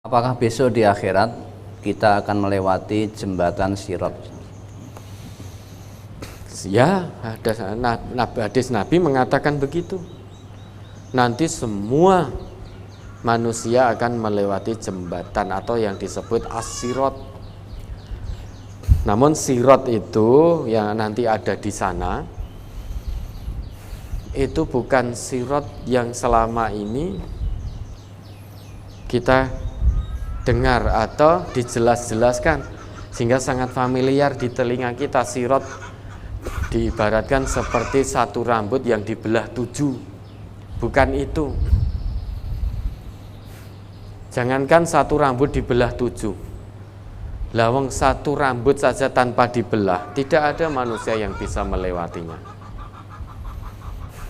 Apakah besok di akhirat kita akan melewati jembatan Sirat? Ya, ada hadis Nabi mengatakan begitu. Nanti semua manusia akan melewati jembatan atau yang disebut as-sirat. Namun sirat itu yang nanti ada di sana itu bukan sirat yang selama ini kita dengar atau dijelas-jelaskan sehingga sangat familiar di telinga kita. Sirat diibaratkan seperti satu rambut yang dibelah 7. Bukan itu. Jangankan satu rambut dibelah 7, lawang satu rambut saja tanpa dibelah, tidak ada manusia yang bisa melewatinya.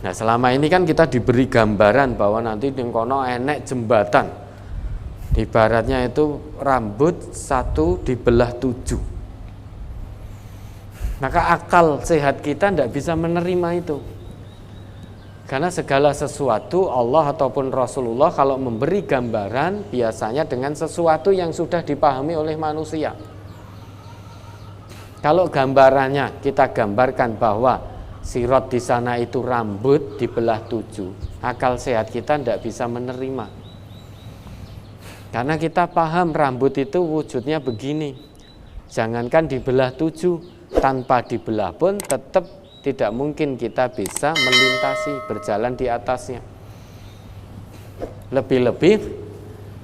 Nah, selama ini kan kita diberi gambaran bahwa nanti di kono enek jembatan. Ibaratnya itu rambut satu dibelah 7. Maka akal sehat kita tidak bisa menerima itu. Karena segala sesuatu Allah ataupun Rasulullah kalau memberi gambaran biasanya dengan sesuatu yang sudah dipahami oleh manusia. Kalau gambarannya kita gambarkan bahwa sirat di sana itu rambut dibelah 7, akal sehat kita tidak bisa menerima. Karena kita paham rambut itu wujudnya begini. Jangankan dibelah 7, tanpa dibelah pun tetap tidak mungkin kita bisa melintasi, berjalan di atasnya. Lebih-lebih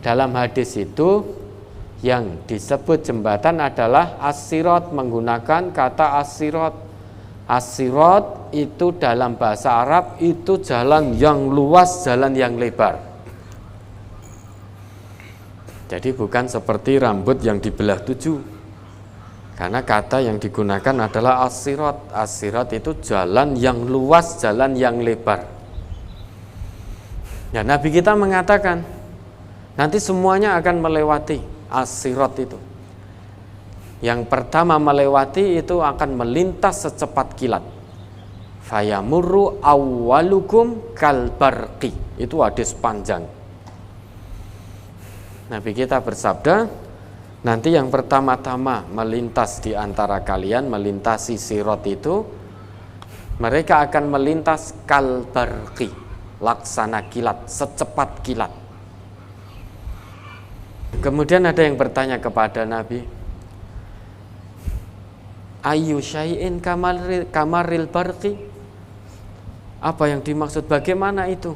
dalam hadis itu yang disebut jembatan adalah as-sirat, menggunakan kata as-sirat. As-sirat itu dalam bahasa Arab itu jalan yang luas, jalan yang lebar. Jadi bukan seperti rambut yang dibelah 7. Karena kata yang digunakan adalah as-sirat. As-sirat itu jalan yang luas, jalan yang lebar. Ya, Nabi kita mengatakan nanti semuanya akan melewati as-sirat itu. Yang pertama melewati itu akan melintas secepat kilat. Fayamurru awwalukum kalbarqi. Itu hadis panjang. Nabi kita bersabda, nanti yang pertama-tama melintas di antara kalian, melintasi sirat itu, mereka akan melintas kalbarqi, laksana kilat, secepat kilat. Kemudian ada yang bertanya kepada Nabi, Ayyu syai'in kamaril barqi? Apa yang dimaksud, bagaimana itu?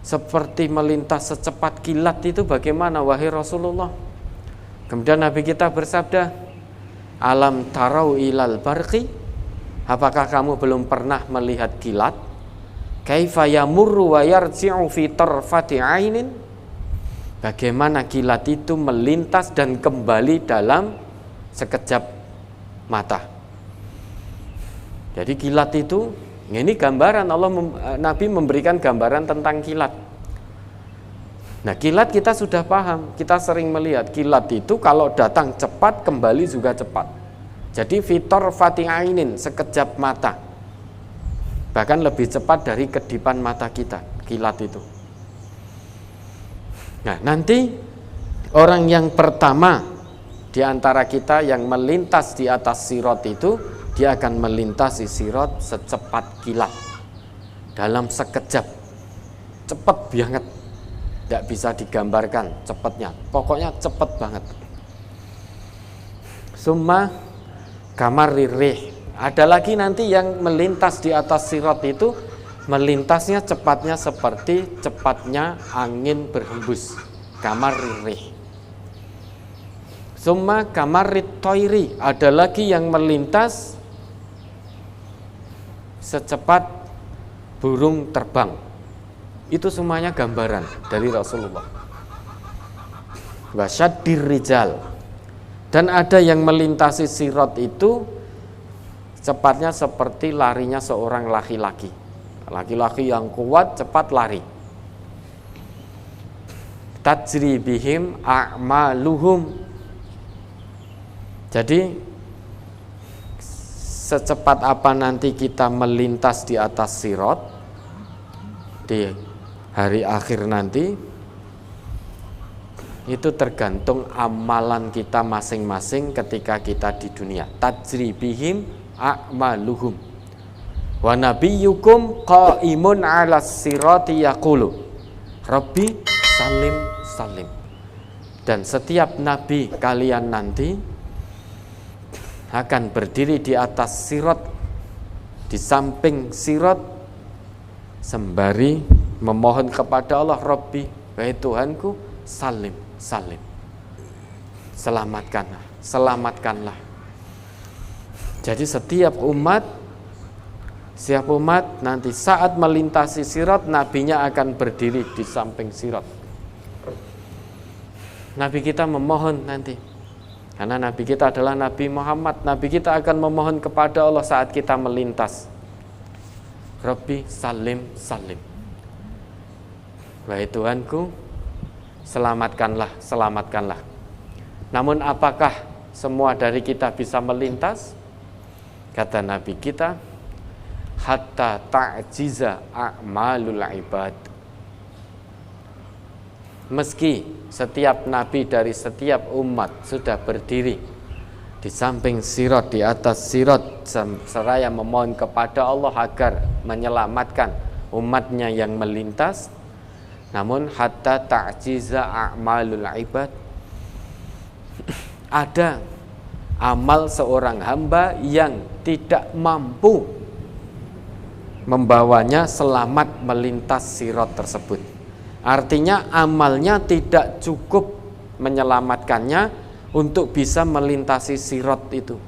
Seperti melintas secepat kilat itu bagaimana wahai Rasulullah? Kemudian Nabi kita bersabda, alam tarau ilal barqi? Apakah kamu belum pernah melihat kilat? Kaifa yamurru wa yarji'u fi tarfati ainin? Bagaimana kilat itu melintas dan kembali dalam sekejap mata. Jadi kilat itu, ini gambaran Nabi memberikan gambaran tentang kilat. Nah, kilat kita sudah paham, kita sering melihat kilat itu kalau datang cepat kembali juga cepat. Jadi fitor fati'ainin, sekejap mata. Bahkan lebih cepat dari kedipan mata kita, kilat itu. Nah, nanti orang yang pertama di antara kita yang melintas di atas sirat itu, dia akan melintasi sirat secepat kilat dalam sekejap, cepat banget, tidak bisa digambarkan cepatnya, pokoknya cepat banget. Summa kamaririh, ada lagi nanti yang melintas di atas sirat itu, melintasnya cepatnya seperti cepatnya angin berhembus, kamaririh. Summa kamarit toiri, ada lagi yang melintas secepat burung terbang. Itu semuanya gambaran dari Rasulullah. Wasyaddir rijal, dan ada yang melintasi sirat itu cepatnya seperti larinya seorang laki-laki. Laki-laki yang kuat cepat lari. Tajri bihim a'maluhum. Jadi secepat apa nanti kita melintas di atas sirat di hari akhir nanti, itu tergantung amalan kita masing-masing ketika kita di dunia. Tajri bihim a'maluhum. Wa nabiyyukum qaimun 'alas sirati yaqulu Rabbi salim salim. Dan setiap nabi kalian nanti akan berdiri di atas sirat, di samping sirat, sembari memohon kepada Allah, Rabbi, wahai Tuhanku, salim salim, selamatkanlah, selamatkanlah. Jadi setiap umat nanti saat melintasi sirat, nabinya akan berdiri di samping sirat. Nabi kita memohon nanti, karena Nabi kita adalah Nabi Muhammad. Nabi kita akan memohon kepada Allah saat kita melintas, Rabbi salim salim, wahai Tuhanku, selamatkanlah, selamatkanlah. Namun apakah semua dari kita bisa melintas? Kata Nabi kita, hatta ta'jiza a'malul ibad. Meski setiap nabi dari setiap umat sudah berdiri di samping sirat, di atas sirat, seraya memohon kepada Allah agar menyelamatkan umatnya yang melintas, namun hatta ta'jiza a'malul ibad, ada amal seorang hamba yang tidak mampu membawanya selamat melintas sirat tersebut. Artinya amalnya tidak cukup menyelamatkannya untuk bisa melintasi sirat itu.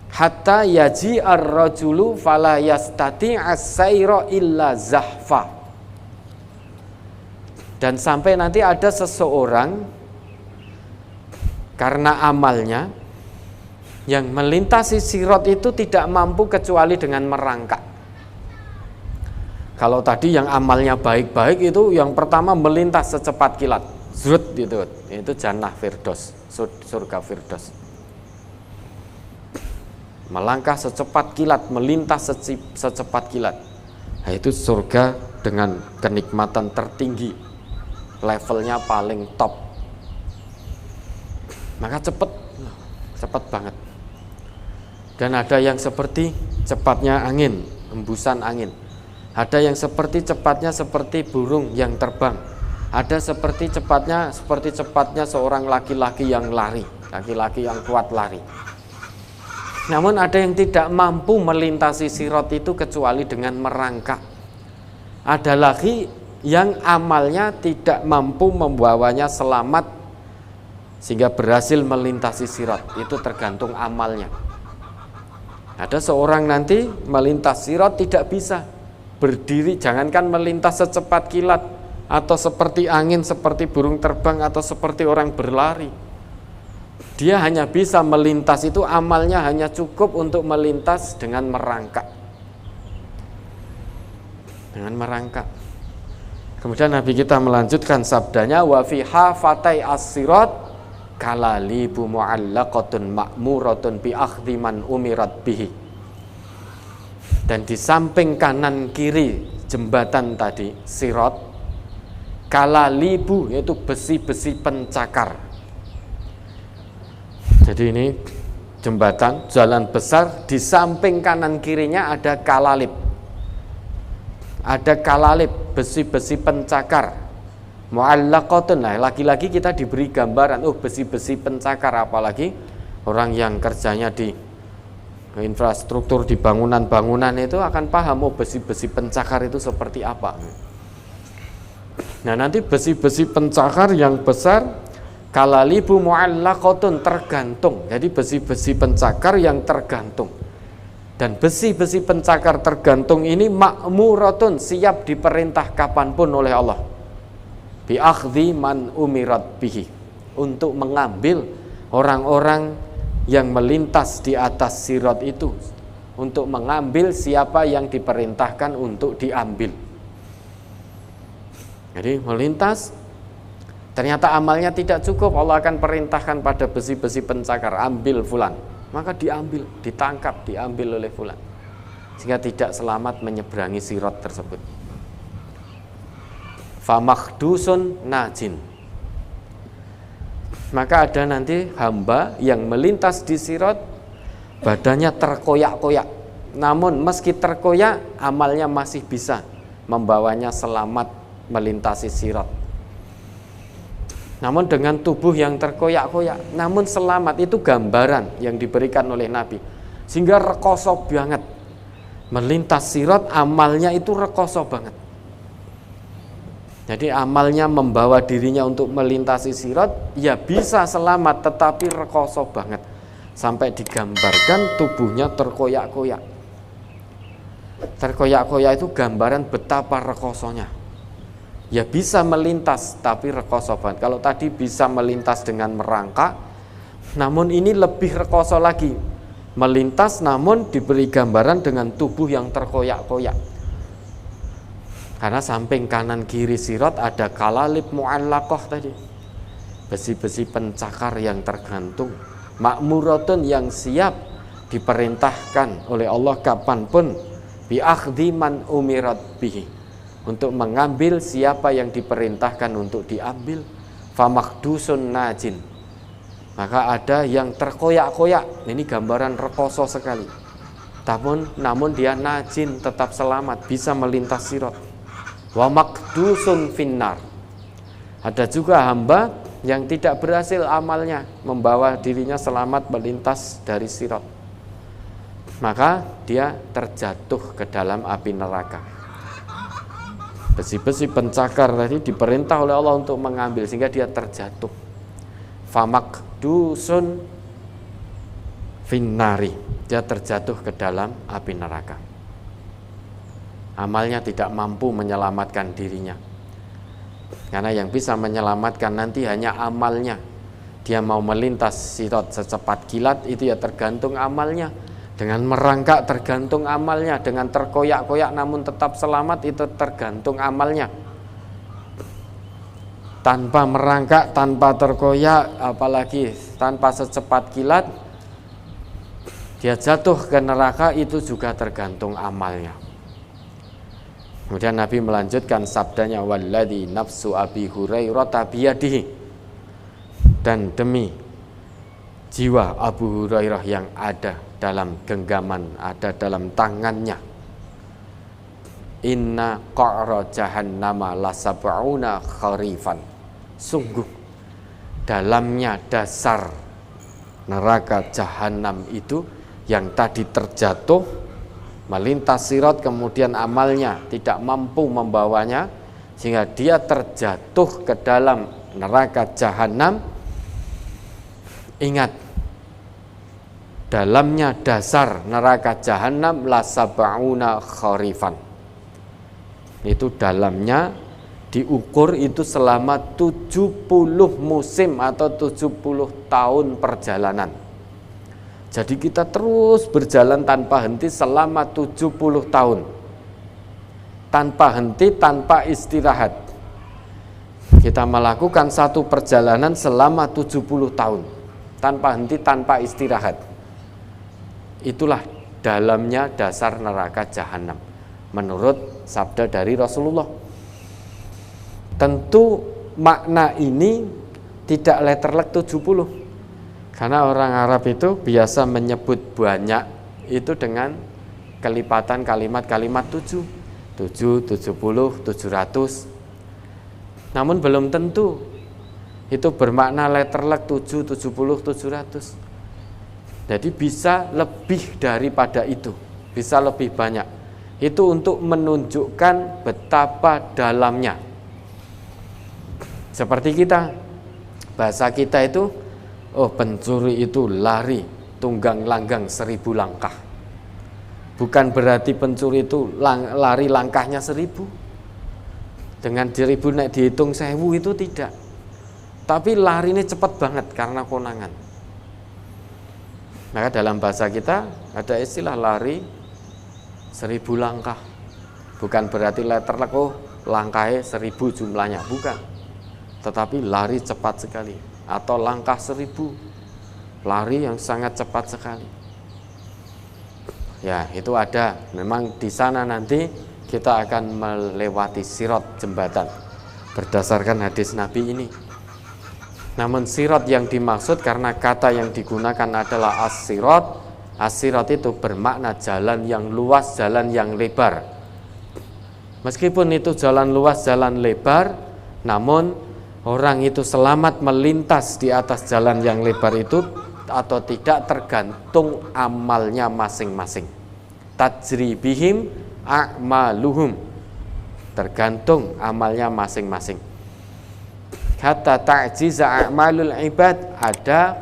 Hatta yaji ar-rajulu fala yastati as-sayra illa zahfa. Dan sampai nanti ada seseorang karena amalnya yang melintasi sirat itu tidak mampu kecuali dengan merangkak. Kalau tadi yang amalnya baik-baik itu yang pertama melintas secepat kilat, zrut gitu, itu jannah firdaus, surga firdaus. Melangkah secepat kilat, melintas secepat kilat, nah, itu surga dengan kenikmatan tertinggi, levelnya paling top. Maka cepat banget. Dan ada yang seperti cepatnya angin, hembusan angin. Ada yang seperti cepatnya seperti burung yang terbang. Ada seperti cepatnya seorang laki-laki yang lari, laki-laki yang kuat lari. Namun ada yang tidak mampu melintasi sirat itu kecuali dengan merangkak. Ada lagi yang amalnya tidak mampu membawanya selamat sehingga berhasil melintasi sirat. Itu tergantung amalnya. Ada seorang nanti melintas sirat tidak bisa berdiri, jangankan melintas secepat kilat atau seperti angin, seperti burung terbang atau seperti orang berlari. Dia hanya bisa melintas itu, amalnya hanya cukup untuk melintas dengan merangkak. Dengan merangkak. Kemudian Nabi kita melanjutkan sabdanya, wa fi hafatai as-sirat kalalibu mu'allaqatun ma'muratun bi akhdhi man umirat bihi. Dan di samping kanan kiri jembatan tadi, sirat, kalalibu, yaitu besi-besi pencakar. Jadi ini jembatan, jalan besar, di samping kanan kirinya ada kalalib. Ada kalalib, besi-besi pencakar. Mu'allaqatun, nah lagi-lagi kita diberi gambaran, besi-besi pencakar, apalagi orang yang kerjanya di infrastruktur di bangunan-bangunan itu akan paham besi-besi pencakar itu seperti apa. Nah nanti besi-besi pencakar yang besar, kalalibu mu'allaqatun, tergantung. Jadi besi-besi pencakar yang tergantung. Dan besi-besi pencakar tergantung ini ma'muratun, siap diperintah kapanpun oleh Allah. Bi akhdhi man umirat bihi, untuk mengambil orang-orang yang melintas di atas sirat itu, untuk mengambil siapa yang diperintahkan untuk diambil. Jadi melintas, ternyata amalnya tidak cukup, Allah akan perintahkan pada besi-besi pencakar, ambil fulan, maka diambil, ditangkap, diambil oleh fulan, sehingga tidak selamat menyeberangi sirat tersebut. Famakhdusun najin. Maka ada nanti hamba yang melintas di sirat, badannya terkoyak-koyak. Namun meski terkoyak, amalnya masih bisa membawanya selamat melintasi sirat. Namun dengan tubuh yang terkoyak-koyak, namun selamat, itu gambaran yang diberikan oleh Nabi. Sehingga rekoso banget. Melintas sirat, amalnya itu rekoso banget. Jadi amalnya membawa dirinya untuk melintasi sirat, ya bisa selamat, tetapi rekoso banget. Sampai digambarkan tubuhnya terkoyak-koyak. Terkoyak-koyak itu gambaran betapa rekosonya. Ya bisa melintas, tapi rekoso banget. Kalau tadi bisa melintas dengan merangkak, namun ini lebih rekoso lagi. Melintas namun diberi gambaran dengan tubuh yang terkoyak-koyak. Karena samping kanan kiri sirat ada kalalib mu'allaqah tadi. Besi-besi pencakar yang tergantung. Ma'muratun yang siap diperintahkan oleh Allah kapanpun. Bi'akhdi man umirat bihi. Untuk mengambil siapa yang diperintahkan untuk diambil. Famakhdusun najin. Maka ada yang terkoyak-koyak. Ini gambaran rekoso sekali. Namun dia najin, tetap selamat, bisa melintas sirat. Wa makdusun finnar. Ada juga hamba yang tidak berhasil amalnya membawa dirinya selamat melintas dari sirat. Maka dia terjatuh ke dalam api neraka. Besi-besi pencakar tadi diperintah oleh Allah untuk mengambil, sehingga dia terjatuh. Famakdusun finnari. Dia terjatuh ke dalam api neraka. Amalnya tidak mampu menyelamatkan dirinya. Karena yang bisa menyelamatkan nanti hanya amalnya. Dia mau melintas sirat secepat kilat, itu ya tergantung amalnya. Dengan merangkak tergantung amalnya. Dengan terkoyak-koyak namun tetap selamat, itu tergantung amalnya. Tanpa merangkak, tanpa terkoyak, apalagi tanpa secepat kilat, dia jatuh ke neraka, itu juga tergantung amalnya. Kemudian Nabi melanjutkan sabdanya, walladzi nafsu Abi Hurairah biyadihi. Dan demi jiwa Abu Hurairah yang ada dalam genggaman, ada dalam tangannya. Inna qa'ra jahannama lasab'una kharifan. Sungguh dalamnya dasar neraka jahanam itu yang tadi terjatuh melintas sirat, kemudian amalnya tidak mampu membawanya sehingga dia terjatuh ke dalam neraka jahanam. Ingat, dalamnya dasar neraka jahanam lasab'una kharifan. Itu dalamnya diukur itu selama 70 musim atau 70 tahun perjalanan. Jadi kita terus berjalan tanpa henti selama 70 tahun. Tanpa henti, tanpa istirahat. Kita melakukan satu perjalanan selama 70 tahun. Tanpa henti, tanpa istirahat. Itulah dalamnya dasar neraka jahanam. Menurut sabda dari Rasulullah. Tentu makna ini tidak letterlek 70. Karena orang Arab itu biasa menyebut banyak itu dengan kelipatan kalimat-kalimat 7, 70, 700. Namun belum tentu itu bermakna letterlek 7, 70, 700. Jadi bisa lebih daripada itu, bisa lebih banyak. Itu untuk menunjukkan betapa dalamnya. Seperti kita, bahasa kita itu, pencuri itu lari tunggang langgang 1000 langkah. Bukan berarti pencuri itu lari langkahnya 1000. Dengan 1000 naik dihitung 1000 itu tidak. Tapi larinya cepat banget karena konangan. Maka dalam bahasa kita ada istilah lari 1000 langkah. Bukan berarti letterlek langkahnya 1000 jumlahnya, bukan. Tetapi lari cepat sekali. Atau langkah 1000, lari yang sangat cepat sekali. Ya, itu ada. Memang di sana nanti kita akan melewati sirat, jembatan. berdasarkan hadis Nabi ini. Namun sirat yang dimaksud karena kata yang digunakan adalah as-sirat. As-sirat itu bermakna jalan yang luas, jalan yang lebar. Meskipun itu jalan luas, jalan lebar, namun orang itu selamat melintas di atas jalan yang lebar itu atau tidak tergantung amalnya masing-masing. Tajri bihim a'maluhum, tergantung amalnya masing-masing. Hatta ta'jiza a'malul ibad, ada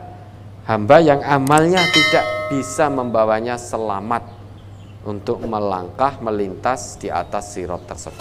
hamba yang amalnya tidak bisa membawanya selamat untuk melangkah melintas di atas sirat tersebut.